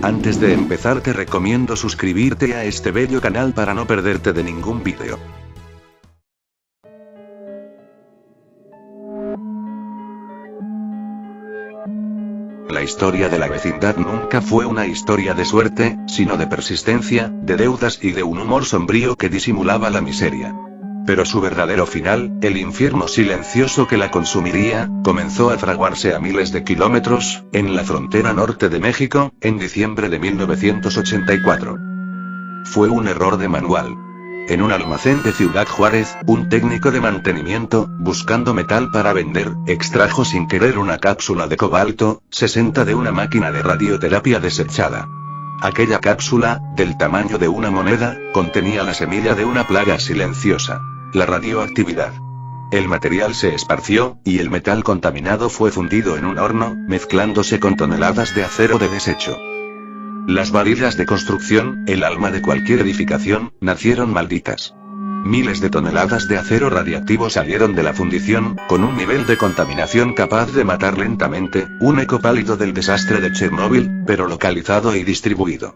Antes de empezar te recomiendo suscribirte a este bello canal para no perderte de ningún vídeo. La historia de la vecindad nunca fue una historia de suerte, sino de persistencia, de deudas y de un humor sombrío que disimulaba la miseria. Pero su verdadero final, el infierno silencioso que la consumiría, comenzó a fraguarse a miles de kilómetros, en la frontera norte de México, en diciembre de 1984. Fue un error de manual. En un almacén de Ciudad Juárez, un técnico de mantenimiento, buscando metal para vender, extrajo sin querer una cápsula de cobalto 60 de una máquina de radioterapia desechada. Aquella cápsula, del tamaño de una moneda, contenía la semilla de una plaga silenciosa: la radioactividad. El material se esparció, y el metal contaminado fue fundido en un horno, mezclándose con toneladas de acero de desecho. Las varillas de construcción, el alma de cualquier edificación, nacieron malditas. Miles de toneladas de acero radiactivo salieron de la fundición, con un nivel de contaminación capaz de matar lentamente, un eco pálido del desastre de Chernóbil, pero localizado y distribuido.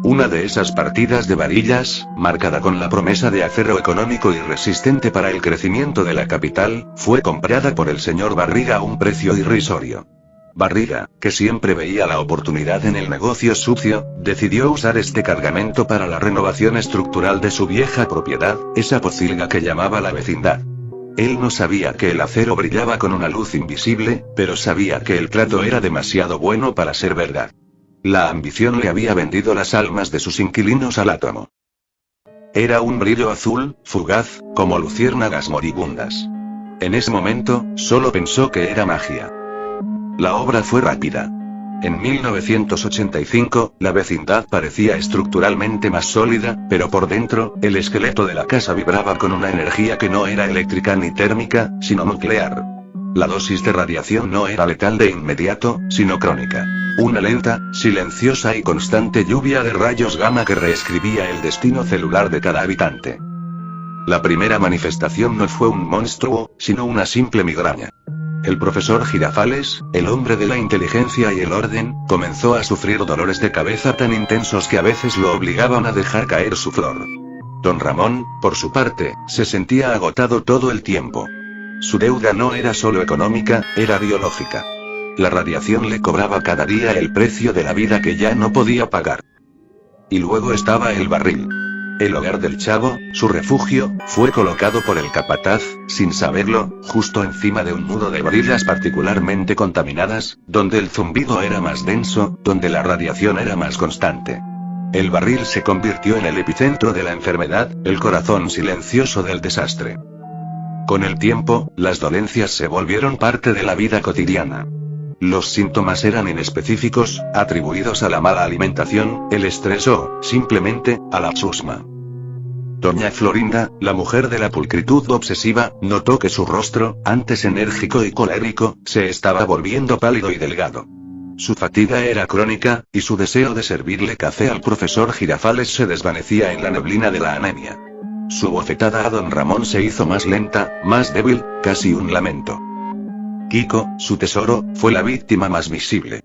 Una de esas partidas de varillas, marcada con la promesa de acero económico y resistente para el crecimiento de la capital, fue comprada por el señor Barriga a un precio irrisorio. Barriga, que siempre veía la oportunidad en el negocio sucio, decidió usar este cargamento para la renovación estructural de su vieja propiedad, esa pocilga que llamaba la vecindad. Él no sabía que el acero brillaba con una luz invisible, pero sabía que el trato era demasiado bueno para ser verdad. La ambición le había vendido las almas de sus inquilinos al átomo. Era un brillo azul, fugaz, como luciérnagas moribundas. En ese momento, solo pensó que era magia. La obra fue rápida. En 1985, la vecindad parecía estructuralmente más sólida, pero por dentro, el esqueleto de la casa vibraba con una energía que no era eléctrica ni térmica, sino nuclear. La dosis de radiación no era letal de inmediato, sino crónica. Una lenta, silenciosa y constante lluvia de rayos gamma que reescribía el destino celular de cada habitante. La primera manifestación no fue un monstruo, sino una simple migraña. El profesor Girafales, el hombre de la inteligencia y el orden, comenzó a sufrir dolores de cabeza tan intensos que a veces lo obligaban a dejar caer su flor. Don Ramón, por su parte, se sentía agotado todo el tiempo. Su deuda no era solo económica, era biológica. La radiación le cobraba cada día el precio de la vida que ya no podía pagar. Y luego estaba el barril. El hogar del chavo, su refugio, fue colocado por el capataz, sin saberlo, justo encima de un nudo de varillas particularmente contaminadas, donde el zumbido era más denso, donde la radiación era más constante. El barril se convirtió en el epicentro de la enfermedad, el corazón silencioso del desastre. Con el tiempo, las dolencias se volvieron parte de la vida cotidiana. Los síntomas eran inespecíficos, atribuidos a la mala alimentación, el estrés o, simplemente, a la chusma. Doña Florinda, la mujer de la pulcritud obsesiva, notó que su rostro, antes enérgico y colérico, se estaba volviendo pálido y delgado. Su fatiga era crónica, y su deseo de servirle café al profesor Girafales se desvanecía en la neblina de la anemia. Su bofetada a don Ramón se hizo más lenta, más débil, casi un lamento. Kiko, su tesoro, fue la víctima más visible.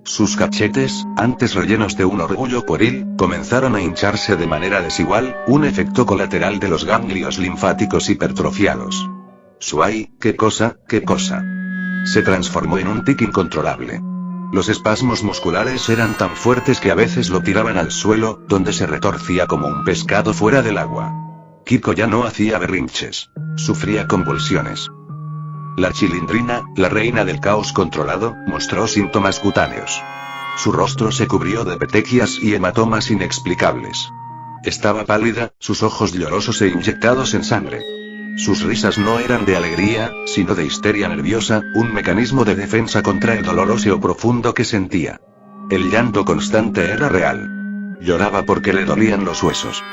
Sus cachetes, antes rellenos de un orgullo pueril, comenzaron a hincharse de manera desigual, un efecto colateral de los ganglios linfáticos hipertrofiados. ¡Ay, qué cosa, qué cosa! Se transformó en un tic incontrolable. Los espasmos musculares eran tan fuertes que a veces lo tiraban al suelo, donde se retorcía como un pescado fuera del agua. Kiko ya no hacía berrinches. Sufría convulsiones. La Chilindrina, la reina del caos controlado, mostró síntomas cutáneos. Su rostro se cubrió de petequias y hematomas inexplicables. Estaba pálida, sus ojos llorosos e inyectados en sangre. Sus risas no eran de alegría, sino de histeria nerviosa, un mecanismo de defensa contra el dolor óseo profundo que sentía. El llanto constante era real. Lloraba porque le dolían los huesos.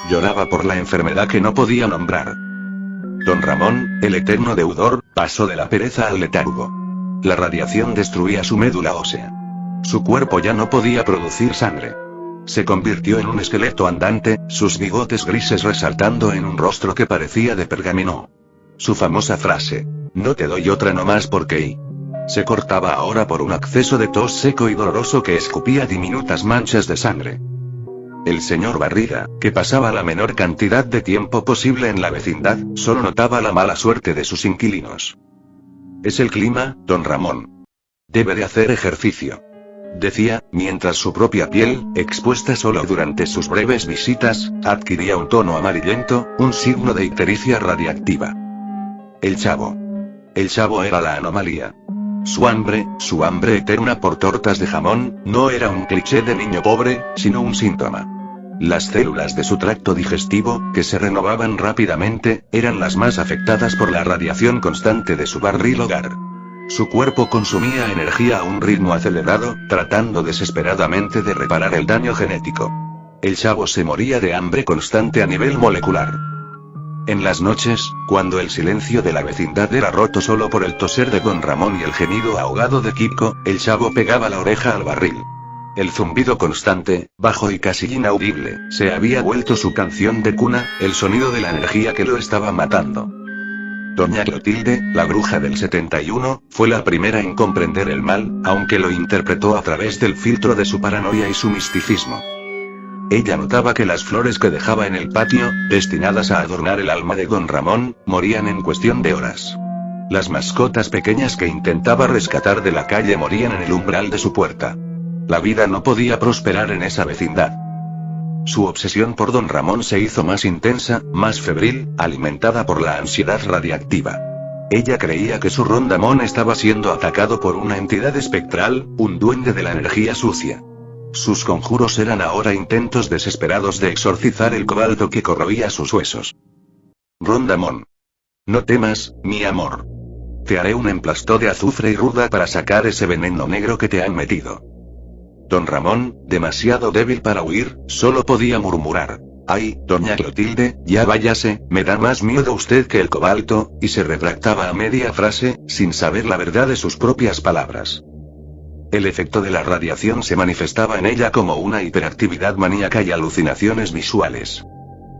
Lloraba por la enfermedad que no podía nombrar. Don Ramón, el eterno deudor, pasó de la pereza al letargo. La radiación destruía su médula ósea. Su cuerpo ya no podía producir sangre. Se convirtió en un esqueleto andante, sus bigotes grises resaltando en un rostro que parecía de pergamino. Su famosa frase: "No te doy otra nomás porque Se cortaba ahora por un acceso de tos seco y doloroso que escupía diminutas manchas de sangre. El señor Barriga, que pasaba la menor cantidad de tiempo posible en la vecindad, solo notaba la mala suerte de sus inquilinos. «Es el clima, don Ramón. Debe de hacer ejercicio», decía, mientras su propia piel, expuesta solo durante sus breves visitas, adquiría un tono amarillento, un signo de ictericia radiactiva. El chavo era la anomalía. Su hambre eterna por tortas de jamón, no era un cliché de niño pobre, sino un síntoma. Las células de su tracto digestivo, que se renovaban rápidamente, eran las más afectadas por la radiación constante de su barril hogar. Su cuerpo consumía energía a un ritmo acelerado, tratando desesperadamente de reparar el daño genético. El chavo se moría de hambre constante a nivel molecular. En las noches, cuando el silencio de la vecindad era roto solo por el toser de don Ramón y el gemido ahogado de Kiko, el chavo pegaba la oreja al barril. El zumbido constante, bajo y casi inaudible, se había vuelto su canción de cuna, el sonido de la energía que lo estaba matando. Doña Clotilde, la bruja del 71, fue la primera en comprender el mal, aunque lo interpretó a través del filtro de su paranoia y su misticismo. Ella notaba que las flores que dejaba en el patio, destinadas a adornar el alma de don Ramón, morían en cuestión de horas. Las mascotas pequeñas que intentaba rescatar de la calle morían en el umbral de su puerta. La vida no podía prosperar en esa vecindad. Su obsesión por don Ramón se hizo más intensa, más febril, alimentada por la ansiedad radiactiva. Ella creía que su rondamón estaba siendo atacado por una entidad espectral, un duende de la energía sucia. Sus conjuros eran ahora intentos desesperados de exorcizar el cobalto que corroía sus huesos. Rondamón. No temas, mi amor. Te haré un emplasto de azufre y ruda para sacar ese veneno negro que te han metido. Don Ramón, demasiado débil para huir, solo podía murmurar: «Ay, doña Clotilde, ya váyase, me da más miedo usted que el cobalto», y se retractaba a media frase, sin saber la verdad de sus propias palabras. El efecto de la radiación se manifestaba en ella como una hiperactividad maníaca y alucinaciones visuales.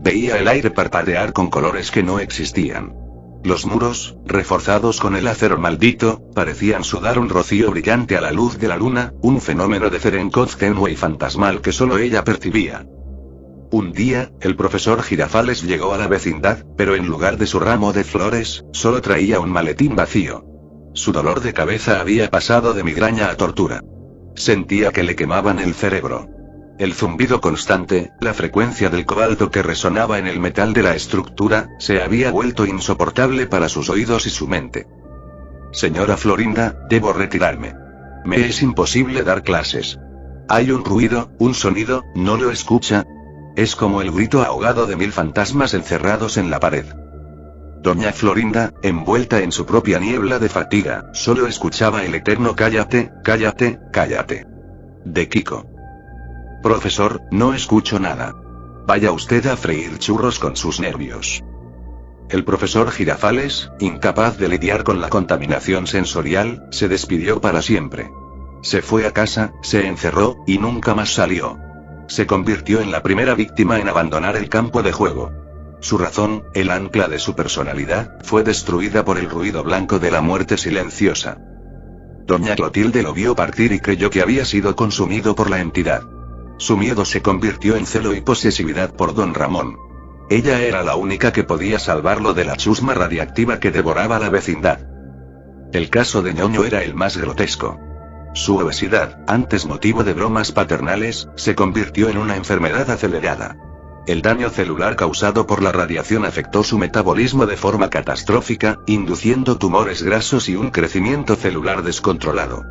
Veía el aire parpadear con colores que no existían. Los muros, reforzados con el acero maldito, parecían sudar un rocío brillante a la luz de la luna, un fenómeno de Ferencváros tenue y fantasmal que solo ella percibía. Un día, el profesor Girafales llegó a la vecindad, pero en lugar de su ramo de flores, solo traía un maletín vacío. Su dolor de cabeza había pasado de migraña a tortura. Sentía que le quemaban el cerebro. El zumbido constante, la frecuencia del cobalto que resonaba en el metal de la estructura, se había vuelto insoportable para sus oídos y su mente. «Señora Florinda, debo retirarme. Me es imposible dar clases. Hay un ruido, un sonido, ¿no lo escucha? Es como el grito ahogado de 1000 fantasmas encerrados en la pared». Doña Florinda, envuelta en su propia niebla de fatiga, solo escuchaba el eterno «cállate, cállate, cállate» de Kiko. «Profesor, no escucho nada. Vaya usted a freír churros con sus nervios». El profesor Girafales, incapaz de lidiar con la contaminación sensorial, se despidió para siempre. Se fue a casa, se encerró, y nunca más salió. Se convirtió en la primera víctima en abandonar el campo de juego. Su razón, el ancla de su personalidad, fue destruida por el ruido blanco de la muerte silenciosa. Doña Clotilde lo vio partir y creyó que había sido consumido por la entidad. Su miedo se convirtió en celo y posesividad por don Ramón. Ella era la única que podía salvarlo de la chusma radiactiva que devoraba la vecindad. El caso de Ñoño era el más grotesco. Su obesidad, antes motivo de bromas paternales, se convirtió en una enfermedad acelerada. El daño celular causado por la radiación afectó su metabolismo de forma catastrófica, induciendo tumores grasos y un crecimiento celular descontrolado.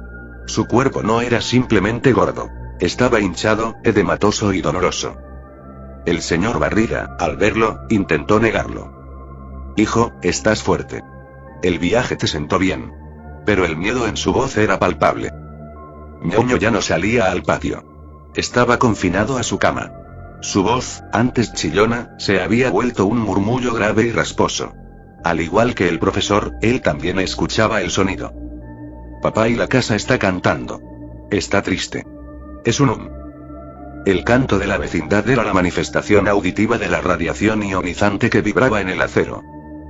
Su cuerpo no era simplemente gordo. Estaba hinchado, edematoso y doloroso. El señor Barriga, al verlo, intentó negarlo. «Hijo, estás fuerte. El viaje te sentó bien». Pero el miedo en su voz era palpable. Ñoño ya no salía al patio. Estaba confinado a su cama. Su voz, antes chillona, se había vuelto un murmullo grave y rasposo. Al igual que el profesor, él también escuchaba el sonido. «Papá y la casa está cantando. Está triste. Es un El canto de la vecindad era la manifestación auditiva de la radiación ionizante que vibraba en el acero.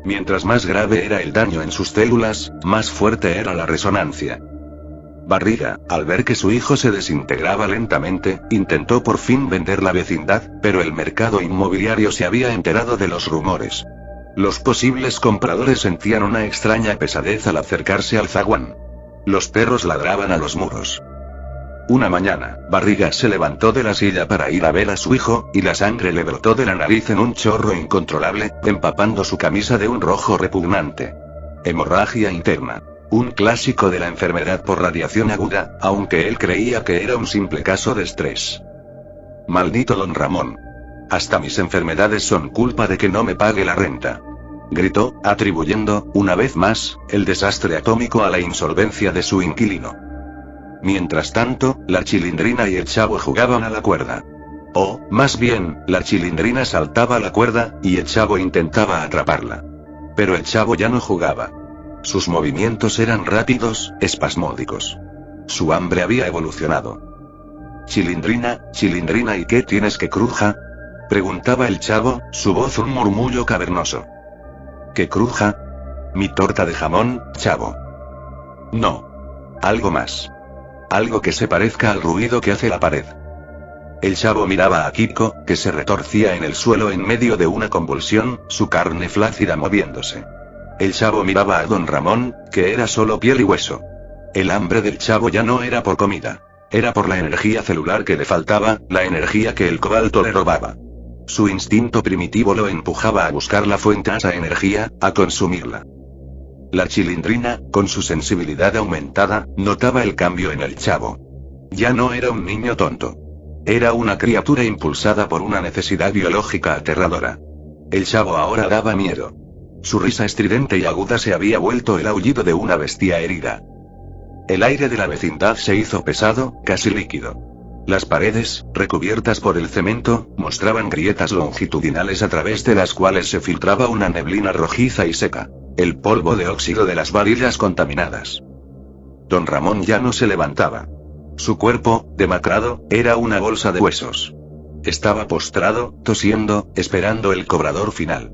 Mientras más grave era el daño en sus células, más fuerte era la resonancia. Barriga, al ver que su hijo se desintegraba lentamente, intentó por fin vender la vecindad, pero el mercado inmobiliario se había enterado de los rumores. Los posibles compradores sentían una extraña pesadez al acercarse al zaguán. Los perros ladraban a los muros. Una mañana, Barriga se levantó de la silla para ir a ver a su hijo, y la sangre le brotó de la nariz en un chorro incontrolable, empapando su camisa de un rojo repugnante. Hemorragia interna. Un clásico de la enfermedad por radiación aguda, aunque él creía que era un simple caso de estrés. Maldito don Ramón. Hasta mis enfermedades son culpa de que no me pague la renta. Gritó, atribuyendo, una vez más, el desastre atómico a la insolvencia de su inquilino. Mientras tanto, la Chilindrina y el Chavo jugaban a la cuerda. O, más bien, la Chilindrina saltaba la cuerda, y el Chavo intentaba atraparla. Pero el Chavo ya no jugaba. Sus movimientos eran rápidos, espasmódicos. Su hambre había evolucionado. Chilindrina, ¿y qué tienes que cruja? Preguntaba el Chavo, su voz un murmullo cavernoso. ¿Qué cruja? Mi torta de jamón, Chavo. No. Algo más. Algo que se parezca al ruido que hace la pared. El Chavo miraba a Kiko, que se retorcía en el suelo en medio de una convulsión, su carne flácida moviéndose. El Chavo miraba a don Ramón, que era solo piel y hueso. El hambre del Chavo ya no era por comida. Era por la energía celular que le faltaba, la energía que el cobalto le robaba. Su instinto primitivo lo empujaba a buscar la fuente a esa energía, a consumirla. La Chilindrina, con su sensibilidad aumentada, notaba el cambio en el Chavo. Ya no era un niño tonto. Era una criatura impulsada por una necesidad biológica aterradora. El Chavo ahora daba miedo. Su risa estridente y aguda se había vuelto el aullido de una bestia herida. El aire de la vecindad se hizo pesado, casi líquido. Las paredes, recubiertas por el cemento, mostraban grietas longitudinales a través de las cuales se filtraba una neblina rojiza y seca. El polvo de óxido de las varillas contaminadas. Don Ramón ya no se levantaba. Su cuerpo, demacrado, era una bolsa de huesos. Estaba postrado, tosiendo, esperando el cobrador final.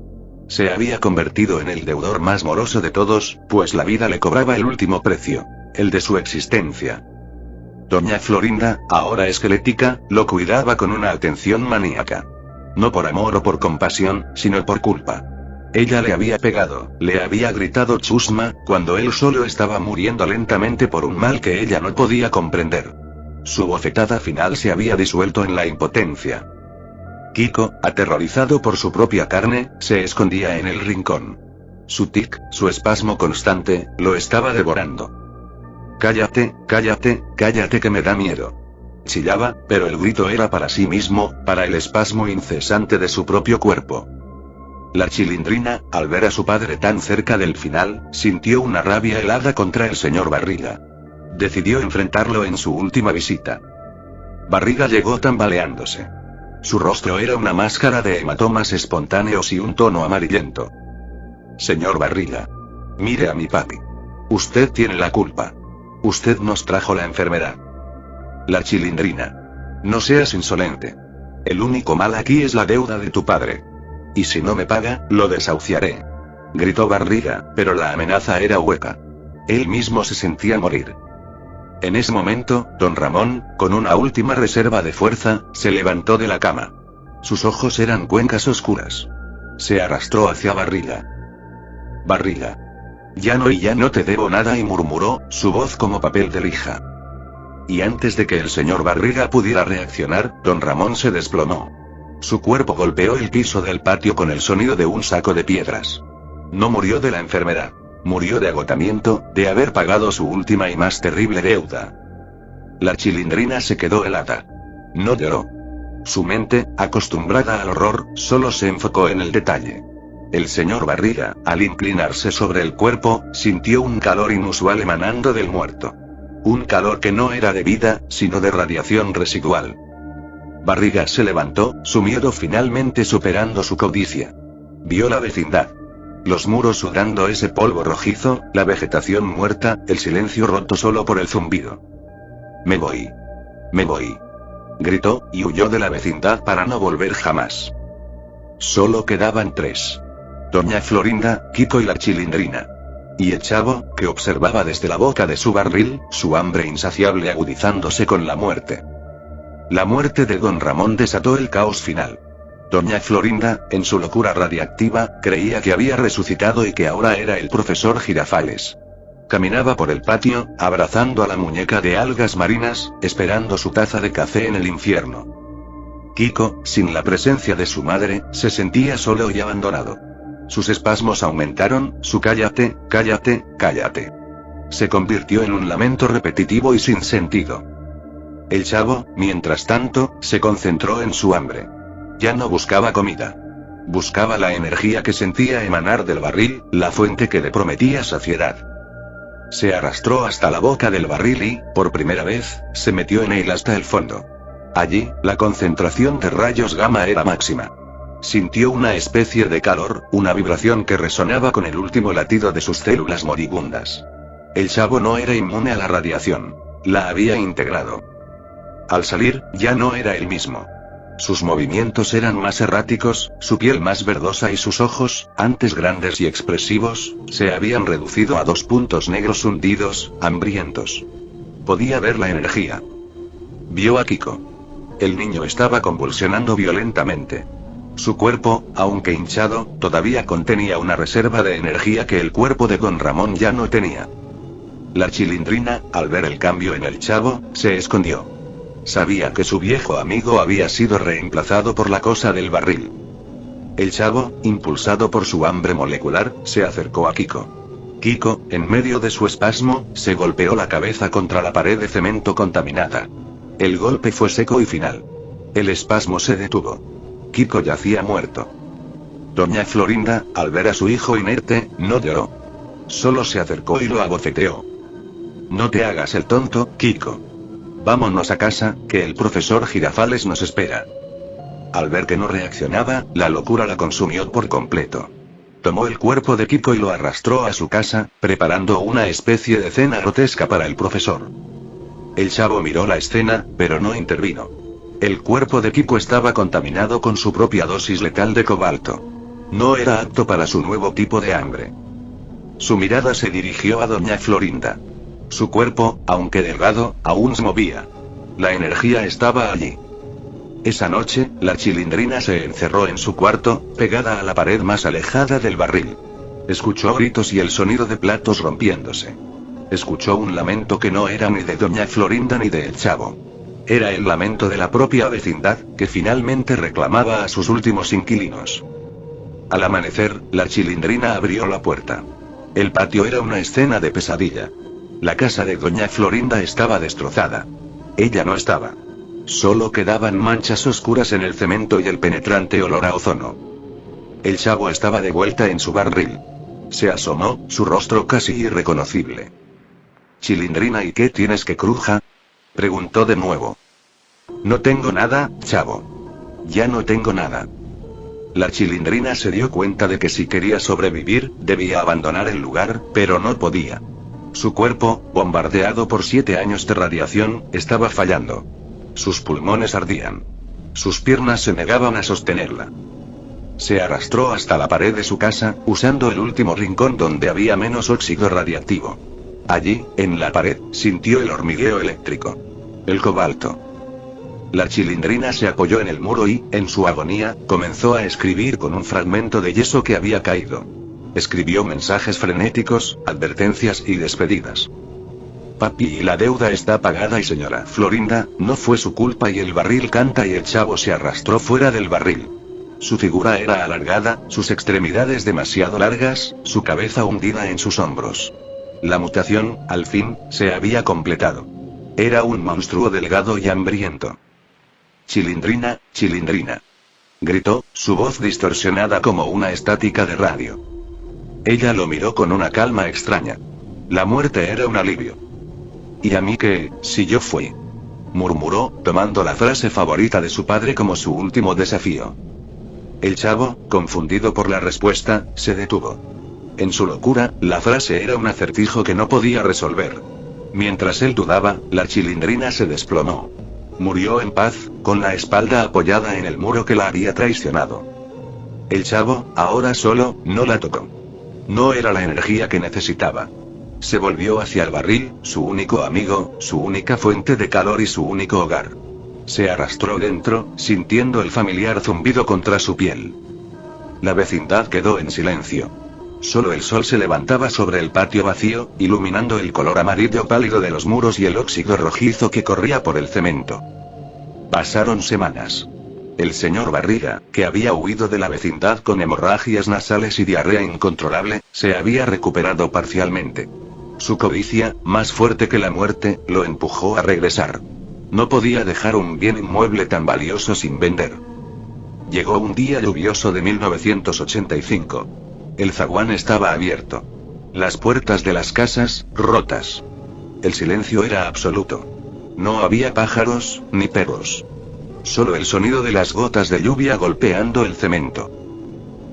Se había convertido en el deudor más moroso de todos, pues la vida le cobraba el último precio, el de su existencia. Doña Florinda, ahora esquelética, lo cuidaba con una atención maníaca. No por amor o por compasión, sino por culpa. Ella le había pegado, le había gritado chusma, cuando él solo estaba muriendo lentamente por un mal que ella no podía comprender. Su bofetada final se había disuelto en la impotencia. Kiko, aterrorizado por su propia carne, se escondía en el rincón. Su tic, su espasmo constante, lo estaba devorando. Cállate, cállate, cállate que me da miedo. Chillaba, pero el grito era para sí mismo, para el espasmo incesante de su propio cuerpo. La Chilindrina, al ver a su padre tan cerca del final, sintió una rabia helada contra el señor Barriga. Decidió enfrentarlo en su última visita. Barriga llegó tambaleándose. Su rostro era una máscara de hematomas espontáneos y un tono amarillento. Señor Barriga. Mire a mi papi. Usted tiene la culpa. Usted nos trajo la enfermedad. La Chilindrina. No seas insolente. El único mal aquí es la deuda de tu padre. Y si no me paga, lo desahuciaré. Gritó Barriga, pero la amenaza era hueca. Él mismo se sentía morir. En ese momento, don Ramón, con una última reserva de fuerza, se levantó de la cama. Sus ojos eran cuencas oscuras. Se arrastró hacia Barriga. Barriga. Ya no te debo nada, y murmuró, su voz como papel de lija. Y antes de que el señor Barriga pudiera reaccionar, don Ramón se desplomó. Su cuerpo golpeó el piso del patio con el sonido de un saco de piedras. No murió de la enfermedad. Murió de agotamiento, de haber pagado su última y más terrible deuda. La Chilindrina se quedó helada. No lloró. Su mente, acostumbrada al horror, solo se enfocó en el detalle. El señor Barriga, al inclinarse sobre el cuerpo, sintió un calor inusual emanando del muerto. Un calor que no era de vida, sino de radiación residual. Barriga se levantó, su miedo finalmente superando su codicia. Vio la vecindad. Los muros sudando ese polvo rojizo, la vegetación muerta, el silencio roto solo por el zumbido. Me voy. Me voy. Gritó, y huyó de la vecindad para no volver jamás. Solo quedaban 3. Doña Florinda, Kiko y la Chilindrina. Y el chavo, que observaba desde la boca de su barril, su hambre insaciable agudizándose con la muerte. La muerte de don Ramón desató el caos final. Doña Florinda, en su locura radiactiva, creía que había resucitado y que ahora era el profesor Girafales. Caminaba por el patio, abrazando a la muñeca de algas marinas, esperando su taza de café en el infierno. Kiko, sin la presencia de su madre, se sentía solo y abandonado. Sus espasmos aumentaron, su cállate, cállate, cállate. Se convirtió en un lamento repetitivo y sin sentido. El chavo, mientras tanto, se concentró en su hambre. Ya no buscaba comida. Buscaba la energía que sentía emanar del barril, la fuente que le prometía saciedad. Se arrastró hasta la boca del barril y, por primera vez, se metió en él hasta el fondo. Allí, la concentración de rayos gamma era máxima. Sintió una especie de calor, una vibración que resonaba con el último latido de sus células moribundas. El chavo no era inmune a la radiación. La había integrado. Al salir, ya no era el mismo. Sus movimientos eran más erráticos, su piel más verdosa y sus ojos, antes grandes y expresivos, se habían reducido a 2 puntos negros hundidos, hambrientos. Podía ver la energía. Vio a Kiko. El niño estaba convulsionando violentamente. Su cuerpo, aunque hinchado, todavía contenía una reserva de energía que el cuerpo de don Ramón ya no tenía. La Chilindrina, al ver el cambio en el chavo, se escondió. Sabía que su viejo amigo había sido reemplazado por la cosa del barril. El chavo, impulsado por su hambre molecular, se acercó a Kiko. Kiko, en medio de su espasmo, se golpeó la cabeza contra la pared de cemento contaminada. El golpe fue seco y final. El espasmo se detuvo. Kiko yacía muerto. Doña Florinda, al ver a su hijo inerte, no lloró. Solo se acercó y lo abofeteó. No te hagas el tonto, Kiko. Vámonos a casa, que el profesor Girafales nos espera. Al ver que no reaccionaba, la locura la consumió por completo. Tomó el cuerpo de Kiko y lo arrastró a su casa, preparando una especie de cena grotesca para el profesor. El chavo miró la escena, pero no intervino. El cuerpo de Kiko estaba contaminado con su propia dosis letal de cobalto. No era apto para su nuevo tipo de hambre. Su mirada se dirigió a doña Florinda. Su cuerpo, aunque delgado, aún se movía. La energía estaba allí. Esa noche, la Chilindrina se encerró en su cuarto, pegada a la pared más alejada del barril. Escuchó gritos y el sonido de platos rompiéndose. Escuchó un lamento que no era ni de doña Florinda ni de el chavo. Era el lamento de la propia vecindad, que finalmente reclamaba a sus últimos inquilinos. Al amanecer, la Chilindrina abrió la puerta. El patio era una escena de pesadilla. La casa de doña Florinda estaba destrozada. Ella no estaba. Solo quedaban manchas oscuras en el cemento y el penetrante olor a ozono. El chavo estaba de vuelta en su barril. Se asomó, su rostro casi irreconocible. Chilindrina, ¿y qué tienes que cruja? Preguntó de nuevo. No tengo nada, chavo. Ya no tengo nada. La Chilindrina se dio cuenta de que si quería sobrevivir, debía abandonar el lugar, pero no podía. Su cuerpo, bombardeado por 7 años de radiación, estaba fallando. Sus pulmones ardían. Sus piernas se negaban a sostenerla. Se arrastró hasta la pared de su casa, usando el último rincón donde había menos óxido radiactivo. Allí, en la pared, sintió el hormigueo eléctrico. El cobalto. La Chilindrina se apoyó en el muro y, en su agonía, comenzó a escribir con un fragmento de yeso que había caído. Escribió mensajes frenéticos, advertencias y despedidas. Papi, y la deuda está pagada y señora Florinda, no fue su culpa y el barril canta y el chavo se arrastró fuera del barril. Su figura era alargada, sus extremidades demasiado largas, su cabeza hundida en sus hombros. La mutación, al fin, se había completado. Era un monstruo delgado y hambriento. Chilindrina, Chilindrina. Gritó, su voz distorsionada como una estática de radio. Ella lo miró con una calma extraña. La muerte era un alivio. ¿Y a mí qué, si yo fui? Murmuró, tomando la frase favorita de su padre como su último desafío. El chavo, confundido por la respuesta, se detuvo. En su locura, la frase era un acertijo que no podía resolver. Mientras él dudaba, la Chilindrina se desplomó. Murió en paz, con la espalda apoyada en el muro que la había traicionado. El chavo, ahora solo, no la tocó. No era la energía que necesitaba. Se volvió hacia el barril, su único amigo, su única fuente de calor y su único hogar. Se arrastró dentro, sintiendo el familiar zumbido contra su piel. La vecindad quedó en silencio. Solo el sol se levantaba sobre el patio vacío, iluminando el color amarillo pálido de los muros y el óxido rojizo que corría por el cemento. Pasaron semanas. El señor Barriga, que había huido de la vecindad con hemorragias nasales y diarrea incontrolable, se había recuperado parcialmente. Su codicia, más fuerte que la muerte, lo empujó a regresar. No podía dejar un bien inmueble tan valioso sin vender. Llegó un día lluvioso de 1985. El zaguán estaba abierto. Las puertas de las casas, rotas. El silencio era absoluto. No había pájaros, ni perros. Solo el sonido de las gotas de lluvia golpeando el cemento.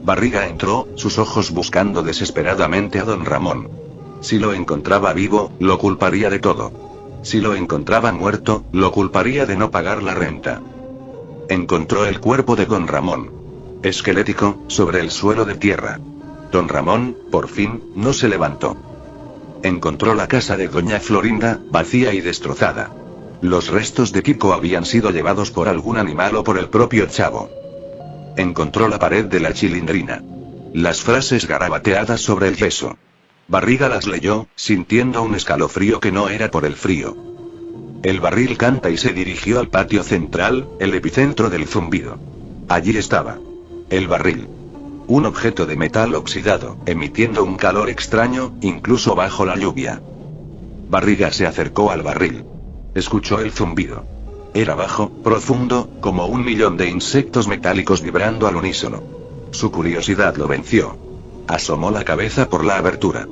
Barriga entró, sus ojos buscando desesperadamente a don Ramón. Si lo encontraba vivo, lo culparía de todo. Si lo encontraba muerto, lo culparía de no pagar la renta. Encontró el cuerpo de don Ramón. Esquelético, sobre el suelo de tierra. Don Ramón, por fin, no se levantó. Encontró la casa de doña Florinda, vacía y destrozada. Los restos de Kiko habían sido llevados por algún animal o por el propio chavo. Encontró la pared de la chilindrina. Las frases garabateadas sobre el yeso. Barriga las leyó, sintiendo un escalofrío que no era por el frío. El barril canta y se dirigió al patio central, el epicentro del zumbido. Allí estaba. El barril. Un objeto de metal oxidado, emitiendo un calor extraño, incluso bajo la lluvia. Barriga se acercó al barril. Escuchó el zumbido. Era bajo, profundo, como un millón de insectos metálicos vibrando al unísono. Su curiosidad lo venció. Asomó la cabeza por la abertura.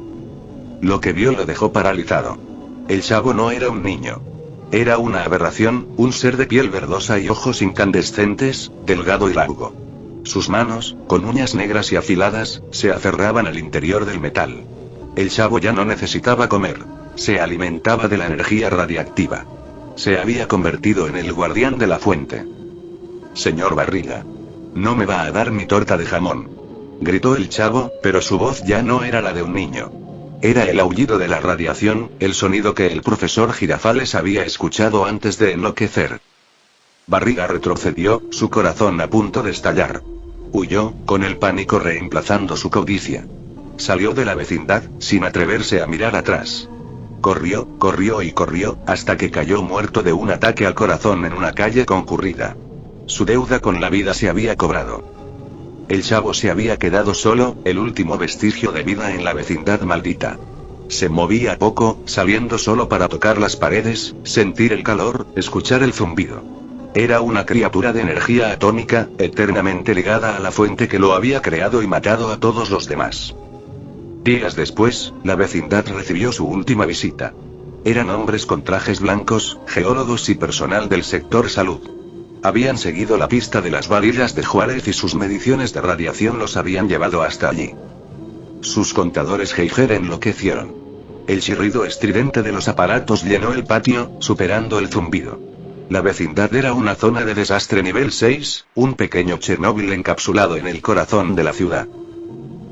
Lo que vio lo dejó paralizado. El chavo no era un niño. Era una aberración, un ser de piel verdosa y ojos incandescentes, delgado y largo. Sus manos, con uñas negras y afiladas, se aferraban al interior del metal. El chavo ya no necesitaba comer. Se alimentaba de la energía radiactiva. Se había convertido en el guardián de la fuente. Señor Barriga. No me va a dar mi torta de jamón. Gritó el chavo, pero su voz ya no era la de un niño. Era el aullido de la radiación, el sonido que el profesor Girafales había escuchado antes de enloquecer. Barriga retrocedió, su corazón a punto de estallar. Huyó, con el pánico reemplazando su codicia. Salió de la vecindad, sin atreverse a mirar atrás. Corrió, corrió y corrió, hasta que cayó muerto de un ataque al corazón en una calle concurrida. Su deuda con la vida se había cobrado. El chavo se había quedado solo, el último vestigio de vida en la vecindad maldita. Se movía poco, saliendo solo para tocar las paredes, sentir el calor, escuchar el zumbido. Era una criatura de energía atómica, eternamente ligada a la fuente que lo había creado y matado a todos los demás. Días después, la vecindad recibió su última visita. Eran hombres con trajes blancos, geólogos y personal del sector salud. Habían seguido la pista de las varillas de Juárez y sus mediciones de radiación los habían llevado hasta allí. Sus contadores Geiger enloquecieron. El chirrido estridente de los aparatos llenó el patio, superando el zumbido. La vecindad era una zona de desastre nivel 6, un pequeño Chernóbil encapsulado en el corazón de la ciudad.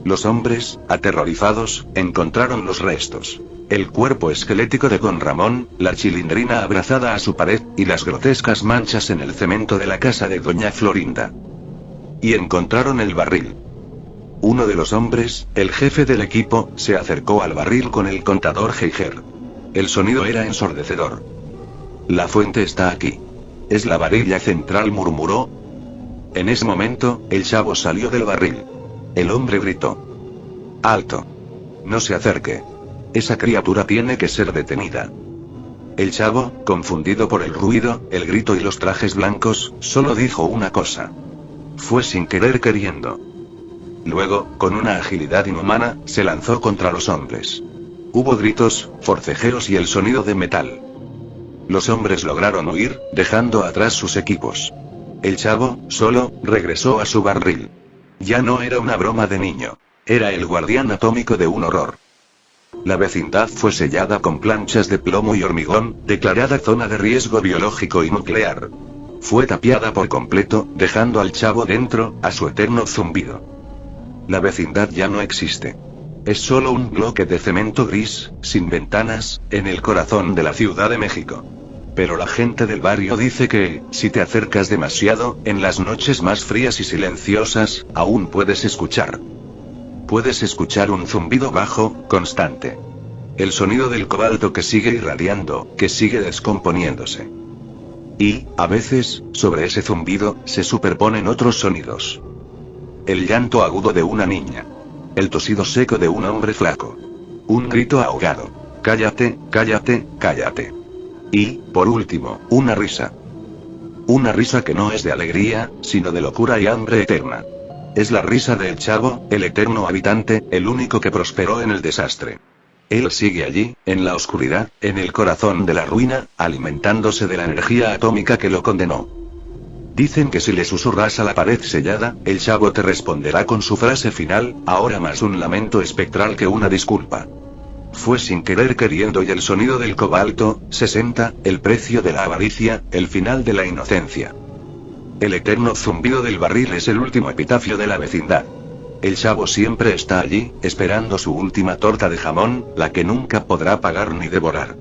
Los hombres, aterrorizados, encontraron los restos. El cuerpo esquelético de don Ramón, la chilindrina abrazada a su pared, y las grotescas manchas en el cemento de la casa de doña Florinda. Y encontraron el barril. Uno de los hombres, el jefe del equipo, se acercó al barril con el contador Geiger. El sonido era ensordecedor. La fuente está aquí. Es la varilla central, murmuró. En ese momento, el chavo salió del barril. El hombre gritó. ¡Alto! No se acerque. Esa criatura tiene que ser detenida. El chavo, confundido por el ruido, el grito y los trajes blancos, solo dijo una cosa. Fue sin querer queriendo. Luego, con una agilidad inhumana, se lanzó contra los hombres. Hubo gritos, forcejeos y el sonido de metal. Los hombres lograron huir, dejando atrás sus equipos. El chavo, solo, regresó a su barril. Ya no era una broma de niño. Era el guardián atómico de un horror. La vecindad fue sellada con planchas de plomo y hormigón, declarada zona de riesgo biológico y nuclear. fue tapiada por completo, dejando al chavo dentro, a su eterno zumbido. La vecindad ya no existe. Es solo un bloque de cemento gris, sin ventanas, en el corazón de la Ciudad de México. Pero la gente del barrio dice que, si te acercas demasiado, en las noches más frías y silenciosas, aún puedes escuchar. Puedes escuchar un zumbido bajo, constante. El sonido del cobalto que sigue irradiando, que sigue descomponiéndose. Y, a veces, sobre ese zumbido, se superponen otros sonidos. El llanto agudo de una niña. El tosido seco de un hombre flaco. Un grito ahogado. Cállate, cállate, cállate. Y, por último, una risa. Una risa que no es de alegría, sino de locura y hambre eterna. Es la risa del chavo, el eterno habitante, el único que prosperó en el desastre. Él sigue allí, en la oscuridad, en el corazón de la ruina, alimentándose de la energía atómica que lo condenó. Dicen que si le susurras a la pared sellada, el chavo te responderá con su frase final, ahora más un lamento espectral que una disculpa. Fue sin querer queriendo y el sonido del cobalto, 60, el precio de la avaricia, el final de la inocencia. El eterno zumbido del barril es el último epitafio de la vecindad. El chavo siempre está allí, esperando su última torta de jamón, la que nunca podrá pagar ni devorar.